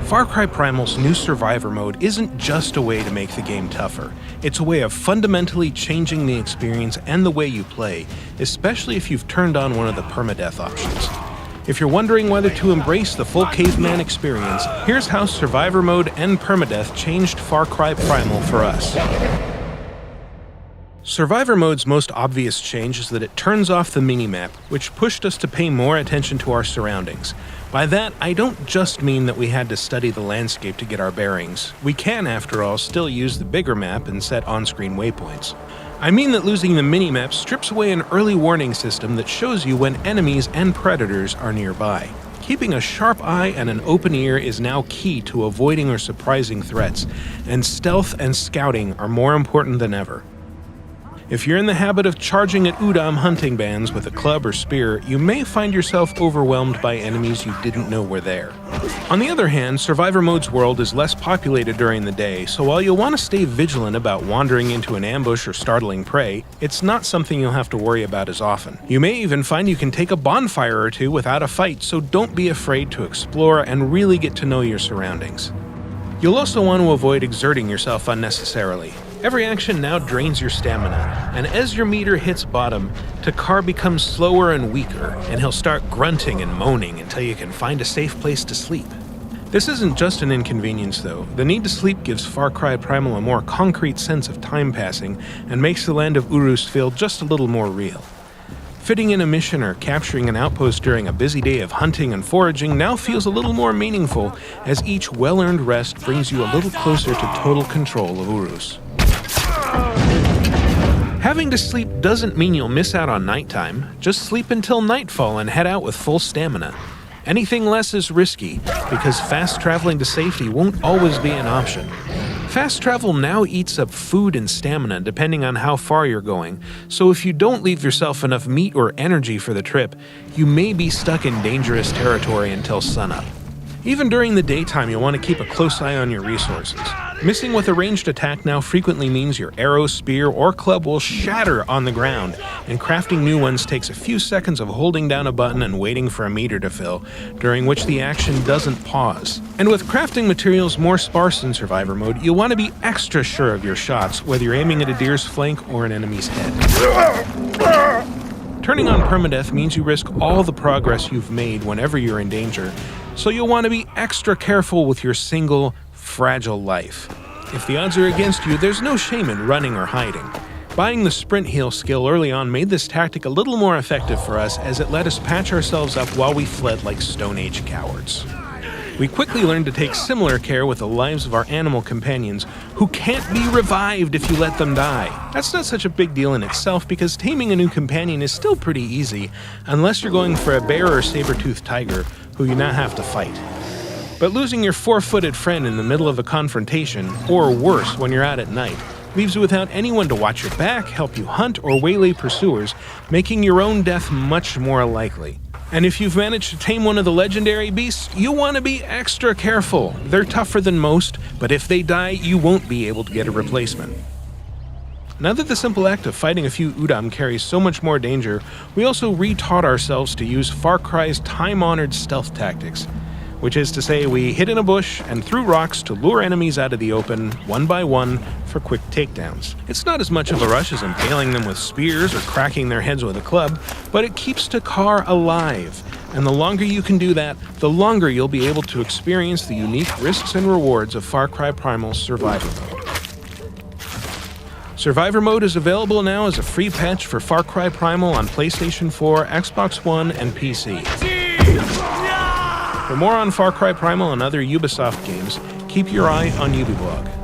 Far Cry Primal's new Survivor mode isn't just a way to make the game tougher. It's a way of fundamentally changing the experience and the way you play, especially if you've turned on one of the permadeath options. If you're wondering whether to embrace the full caveman experience, here's how Survivor mode and permadeath changed Far Cry Primal for us. Survivor mode's most obvious change is that it turns off the minimap, which pushed us to pay more attention to our surroundings. By that, I don't just mean that we had to study the landscape to get our bearings. We can, after all, still use the bigger map and set on-screen waypoints. I mean that losing the minimap strips away an early warning system that shows you when enemies and predators are nearby. Keeping a sharp eye and an open ear is now key to avoiding or surprising threats, and stealth and scouting are more important than ever. If you're in the habit of charging at Udam hunting bands with a club or spear, you may find yourself overwhelmed by enemies you didn't know were there. On the other hand, Survivor mode's world is less populated during the day, so while you'll want to stay vigilant about wandering into an ambush or startling prey, it's not something you'll have to worry about as often. You may even find you can take a bonfire or two without a fight, so don't be afraid to explore and really get to know your surroundings. You'll also want to avoid exerting yourself unnecessarily. Every action now drains your stamina, and as your meter hits bottom, Takar becomes slower and weaker, and he'll start grunting and moaning until you can find a safe place to sleep. This isn't just an inconvenience though. The need to sleep gives Far Cry Primal a more concrete sense of time passing and makes the land of Urus feel just a little more real. Fitting in a mission or capturing an outpost during a busy day of hunting and foraging now feels a little more meaningful, as each well-earned rest brings you a little closer to total control of Urus. Having to sleep doesn't mean you'll miss out on nighttime. Just sleep until nightfall and head out with full stamina. Anything less is risky, because fast traveling to safety won't always be an option. Fast travel now eats up food and stamina depending on how far you're going, so if you don't leave yourself enough meat or energy for the trip, you may be stuck in dangerous territory until sunup. Even during the daytime, you'll want to keep a close eye on your resources. Missing with a ranged attack now frequently means your arrow, spear, or club will shatter on the ground, and crafting new ones takes a few seconds of holding down a button and waiting for a meter to fill, during which the action doesn't pause. And with crafting materials more sparse in Survivor mode, you'll want to be extra sure of your shots, whether you're aiming at a deer's flank or an enemy's head. Turning on permadeath means you risk all the progress you've made whenever you're in danger, so you'll want to be extra careful with your single, fragile life. If the odds are against you, there's no shame in running or hiding. Buying the sprint heal skill early on made this tactic a little more effective for us, as it let us patch ourselves up while we fled like Stone Age cowards. We quickly learned to take similar care with the lives of our animal companions, who can't be revived if you let them die. That's not such a big deal in itself, because taming a new companion is still pretty easy, unless you're going for a bear or saber-toothed tiger, who you now have to fight. But losing your four-footed friend in the middle of a confrontation, or worse when you're out at night, leaves you without anyone to watch your back, help you hunt, or waylay pursuers, making your own death much more likely. And if you've managed to tame one of the legendary beasts, you'll want to be extra careful. They're tougher than most, but if they die, you won't be able to get a replacement. Now that the simple act of fighting a few Udam carries so much more danger, we also re-taught ourselves to use Far Cry's time-honored stealth tactics, which is to say we hid in a bush and threw rocks to lure enemies out of the open, one by one, for quick takedowns. It's not as much of a rush as impaling them with spears or cracking their heads with a club, but it keeps Takar alive, and the longer you can do that, the longer you'll be able to experience the unique risks and rewards of Far Cry Primal's Survivor mode. Survivor mode is available now as a free patch for Far Cry Primal on PlayStation 4, Xbox One, and PC. For more on Far Cry Primal and other Ubisoft games, keep your eye on Ubiblog.